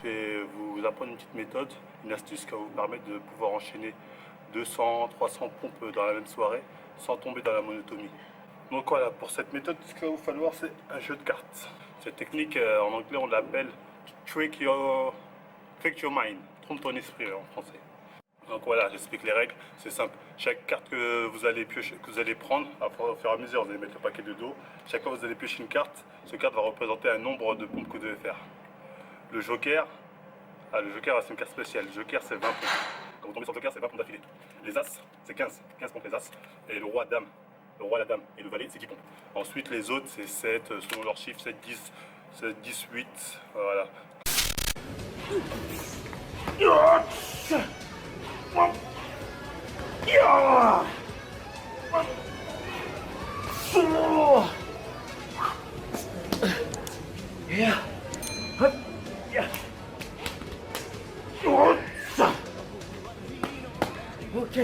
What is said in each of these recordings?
vais vous apprendre une petite méthode, une astuce qui va vous permettre de pouvoir enchaîner 200, 300 pompes dans la même soirée sans tomber dans la monotonie. Donc voilà, pour cette méthode, ce qu'il va vous falloir, c'est un jeu de cartes. Cette technique, en anglais, on l'appelle trick your mind, trompe ton esprit en français. Donc voilà, j'explique les règles, c'est simple. Chaque carte que vous allez piocher, que vous allez prendre, au fur et à mesure, vous allez mettre le paquet de dos. Chaque fois que vous allez piocher une carte, cette carte va représenter un nombre de pompes que vous devez faire. Le joker, c'est une carte spéciale. Le joker, c'est 20 pompes. Quand vous tombez sur le joker, c'est 20 pompes d'affilée. Les as, c'est 15 pompes les as. Et le roi, dame, la dame et le valet, c'est 10 pompes. Ensuite, les autres, c'est 7, selon leur chiffre, 7, 10, 8, voilà. Ok.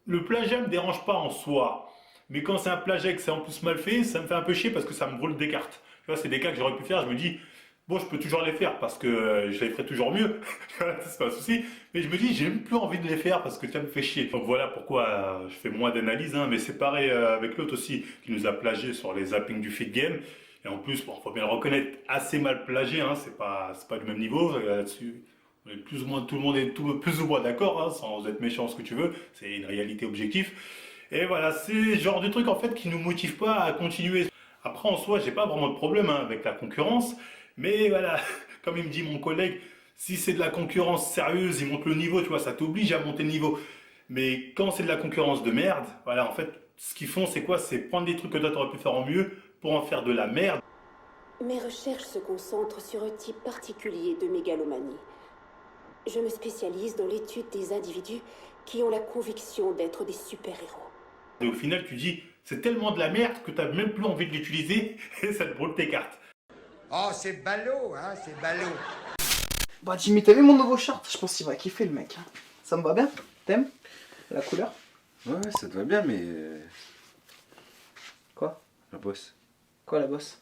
Le plagiat me dérange pas en soi, mais quand c'est un plagiat et que c'est en plus mal fait, ça me fait un peu chier parce que ça me brûle des cartes. Tu vois, c'est des cas que j'aurais pu faire, je me dis, bon, je peux toujours les faire parce que je les ferai toujours mieux, c'est pas un souci, mais je me dis, j'ai même plus envie de les faire parce que ça me fait chier. Donc voilà pourquoi je fais moins d'analyse, hein, mais c'est pareil avec l'autre aussi, qui nous a plagié sur les zappings du feed game. Et en plus, bon, faut bien le reconnaître, assez mal plagié, hein, c'est pas du même niveau là-dessus. Plus ou moins, tout le monde est plus ou moins d'accord, hein, sans être méchant, ce que tu veux, c'est une réalité objective. Et voilà, c'est le genre de truc en fait qui nous motive pas à continuer. Après en soi, j'ai pas vraiment de problème hein, avec la concurrence, mais voilà, comme il me dit mon collègue, si c'est de la concurrence sérieuse, ils montent le niveau, tu vois, ça t'oblige à monter le niveau. Mais quand c'est de la concurrence de merde, voilà, en fait, ce qu'ils font, c'est quoi? C'est prendre des trucs que toi t'aurais pu faire en mieux pour en faire de la merde. Mes recherches se concentrent sur un type particulier de mégalomanie. Je me spécialise dans l'étude des individus qui ont la conviction d'être des super-héros. Et au final, tu dis, c'est tellement de la merde que t'as même plus envie de l'utiliser et ça te brûle tes cartes. Oh, c'est ballot, hein, c'est ballot. Bah Jimmy, t'as vu mon nouveau short? Je pense qu'il va kiffer le mec. Ça me va bien? T'aimes? La couleur? Ouais, ça te va bien, mais... Quoi? La bosse. Quoi la bosse?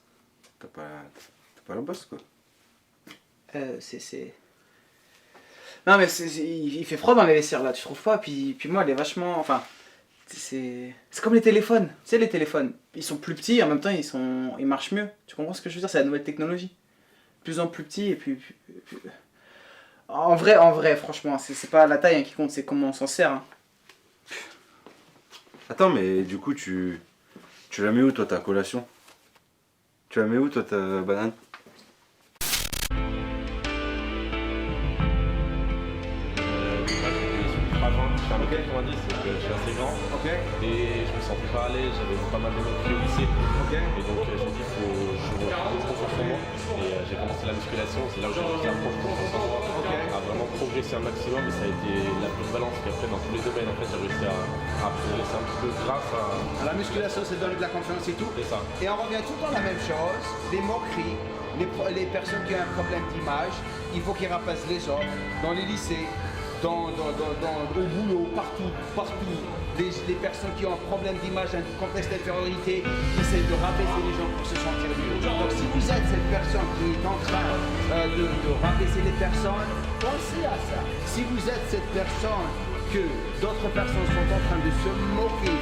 T'as pas la bosse, quoi. C'est... Non mais il fait froid dans les vestiaires là, tu trouves pas? Puis moi elle est vachement... Enfin... C'est comme les téléphones. Tu sais les téléphones, ils sont plus petits, en même temps ils marchent mieux. Tu comprends ce que je veux dire? C'est la nouvelle technologie. De plus en plus petit et puis... En vrai, franchement, c'est pas la taille hein, qui compte, c'est comment on s'en sert. Hein. Attends, mais du coup, tu la mets où, toi, ta collation? Tu la mets où, toi, ta banane? Je suis un mec 90, donc je suis assez grand. Et je me sentais pas à l'aise, j'avais pas mal de notes au lycée. Et donc j'ai dit il faut que je me concentre sur moi. Et j'ai commencé la musculation, c'est là où j'ai réussi à prendre confiance en moi, à vraiment progresser un maximum. Et ça a été la plus balance qu'après dans tous les domaines en fait j'ai réussi à progresser un petit peu grâce à... La musculation, c'est donner de la confiance et tout. C'est ça. Et on revient tout le temps à la même chose, les moqueries, les personnes qui ont un problème d'image, il faut qu'ils rapassent les autres, dans les lycées, au boulot, partout. Les personnes qui ont un problème d'image, un complexe d'infériorité, qui essaient de rabaisser les gens pour se sentir mieux. Donc si vous êtes cette personne qui est en train de rabaisser les personnes, pensez à ça. Si vous êtes cette personne que d'autres personnes sont en train de se moquer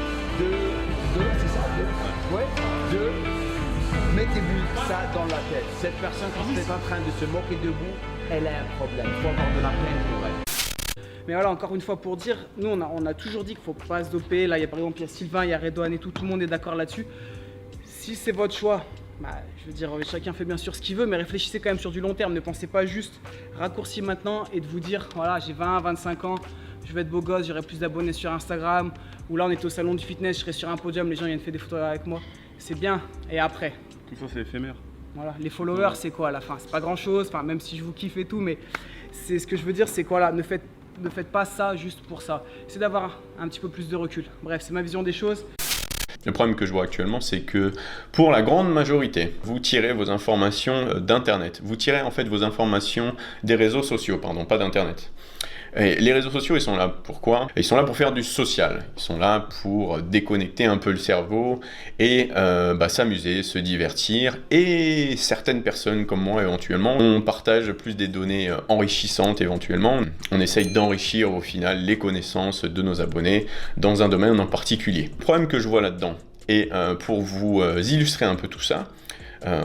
mettez-vous ça dans la tête. Cette personne qui est en train de se moquer de vous, elle a un problème. Il faut avoir de la peine pour elle. Mais voilà, encore une fois pour dire, nous on a toujours dit qu'il faut pas se doper. Là, par exemple, il y a Sylvain, il y a Redouane et tout le monde est d'accord là-dessus. Si c'est votre choix, bah, je veux dire, chacun fait bien sûr ce qu'il veut, mais réfléchissez quand même sur du long terme. Ne pensez pas juste raccourci maintenant et de vous dire, voilà, j'ai 20, 25 ans, je vais être beau gosse, j'aurai plus d'abonnés sur Instagram. Ou là, on était au salon du fitness, je serai sur un podium, les gens viennent faire des photos avec moi. C'est bien. Et après? Tout ça c'est éphémère. Voilà, les followers, c'est quoi à la fin? C'est pas grand-chose, enfin, même si je vous kiffe et tout, mais c'est ce que je veux dire, c'est quoi là? Ne faites pas ça juste pour ça. C'est d'avoir un petit peu plus de recul. Bref, c'est ma vision des choses. Le problème que je vois actuellement, c'est que pour la grande majorité, vous tirez vos informations d'Internet. Vous tirez en fait vos informations des réseaux sociaux, pardon, pas d'Internet. Et les réseaux sociaux, ils sont là pour quoi? Ils sont là pour faire du social. Ils sont là pour déconnecter un peu le cerveau et s'amuser, se divertir. Et certaines personnes comme moi, éventuellement, on partage plus des données enrichissantes éventuellement. On essaye d'enrichir au final les connaissances de nos abonnés dans un domaine en particulier. Le problème que je vois là-dedans, et pour vous illustrer un peu tout ça,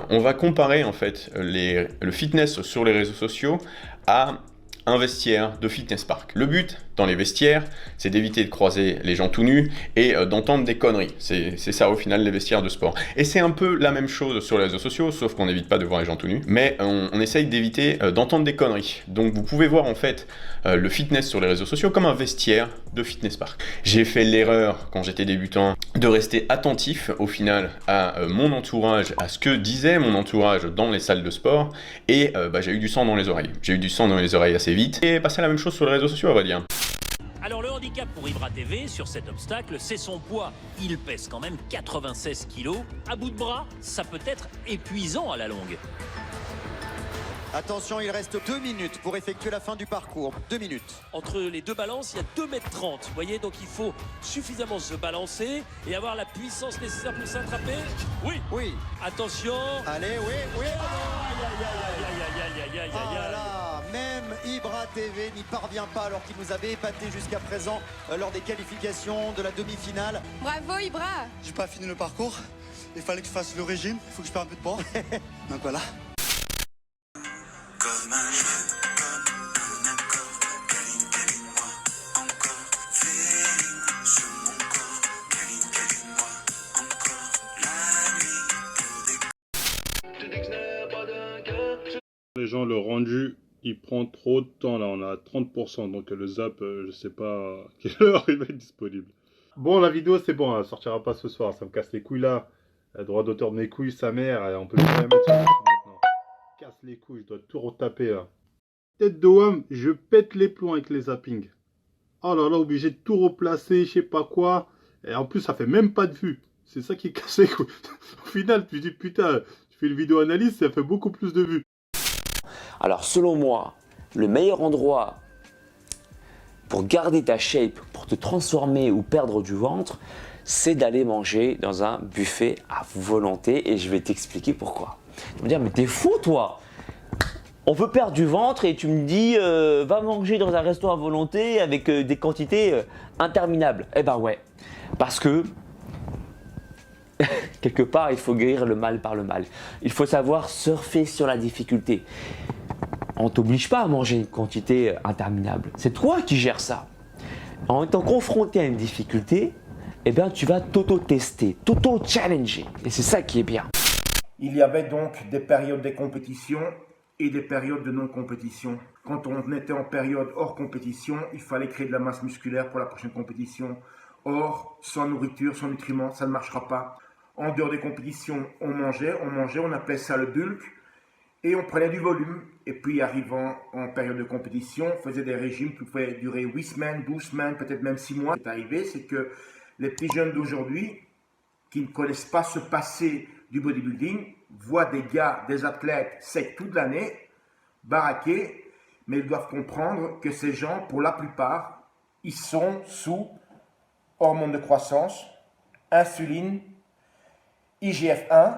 on va comparer en fait le fitness sur les réseaux sociaux à un vestiaire de fitness park. Le but dans les vestiaires, c'est d'éviter de croiser les gens tout nus et d'entendre des conneries. C'est ça au final les vestiaires de sport. Et c'est un peu la même chose sur les réseaux sociaux, sauf qu'on n'évite pas de voir les gens tout nus, mais on essaye d'éviter d'entendre des conneries. Donc vous pouvez voir en fait le fitness sur les réseaux sociaux comme un vestiaire de fitness park. J'ai fait l'erreur quand j'étais débutant de rester attentif au final à mon entourage, à ce que disait mon entourage dans les salles de sport, et j'ai eu du sang dans les oreilles. J'ai eu du sang dans les oreilles assez vite, et c'est la même chose sur les réseaux sociaux à vrai dire. Alors le handicap pour Ibra TV sur cet obstacle, c'est son poids. Il pèse quand même 96 kilos. À bout de bras, ça peut être épuisant à la longue. Attention, il reste 2 minutes pour effectuer la fin du parcours. 2 minutes. Entre les deux balances, il y a 2,30 m. Vous voyez, donc il faut suffisamment se balancer et avoir la puissance nécessaire pour s'attraper. Oui. Oui. Attention. Allez, oui, oui. Aïe. Ah là, même Ibra TV n'y parvient pas alors qu'il nous avait épaté jusqu'à présent lors des qualifications de la demi-finale. Bravo Ibra. J'ai pas fini le parcours, il fallait que je fasse le régime, il faut que je perde un peu de poids. Donc voilà. Comme un jeu, comme un accord, câline-moi encore, feeling sur mon corps, câline-moi encore, la nuit, Les gens, le rendu, il prend trop de temps là, on a 30%, donc le zap, je sais pas à quelle heure il va être disponible. Bon, la vidéo c'est bon, elle sortira pas ce soir, ça me casse les couilles là, droit d'auteur de mes couilles, sa mère, on peut plus rien mettre sur YouTube maintenant. Casse les couilles, je dois tout retaper là. Tête de WAM, je pète les plombs avec les zappings. Oh là là, obligé de tout replacer, je sais pas quoi. Et en plus, ça fait même pas de vues. C'est ça qui casse les couilles. Au final, tu dis putain, tu fais une vidéo analyse, ça fait beaucoup plus de vues. Alors selon moi, le meilleur endroit pour garder ta shape, pour te transformer ou perdre du ventre, c'est d'aller manger dans un buffet à volonté, et je vais t'expliquer pourquoi. Tu vas me dire, mais t'es fou toi! On veut perdre du ventre et tu me dis va manger dans un resto à volonté avec des quantités interminables. Eh ben ouais, parce que quelque part il faut guérir le mal par le mal. Il faut savoir surfer sur la difficulté. On ne t'oblige pas à manger une quantité interminable. C'est toi qui gères ça. En étant confronté à une difficulté, eh bien, tu vas t'auto-tester, t'auto-challenger. Et c'est ça qui est bien. Il y avait donc des périodes de compétition et des périodes de non-compétition. Quand on était en période hors compétition, il fallait créer de la masse musculaire pour la prochaine compétition. Or, sans nourriture, sans nutriments, ça ne marchera pas. En dehors des compétitions, on mangeait, on appelait ça le bulk. Et on prenait du volume, et puis arrivant en période de compétition, on faisait des régimes qui pouvaient durer 8 semaines, 12 semaines, peut-être même 6 mois. Ce qui est arrivé, c'est que les petits jeunes d'aujourd'hui, qui ne connaissent pas ce passé du bodybuilding, voient des gars, des athlètes secs toute l'année, baraqués, mais ils doivent comprendre que ces gens, pour la plupart, ils sont sous hormones de croissance, insuline, IGF-1,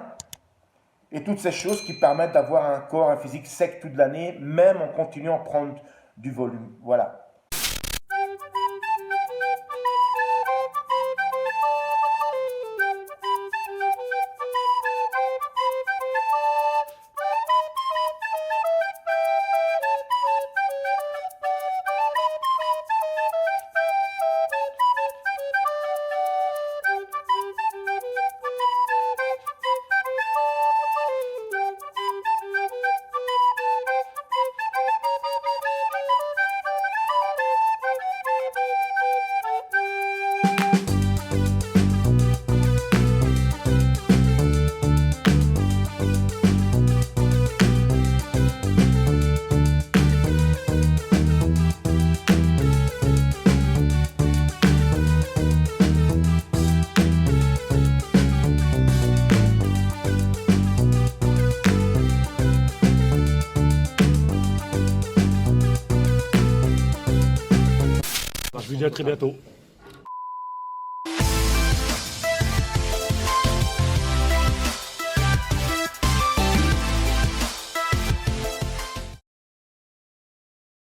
et toutes ces choses qui permettent d'avoir un corps, un physique sec toute l'année, même en continuant à prendre du volume. Voilà. dis à très bientôt.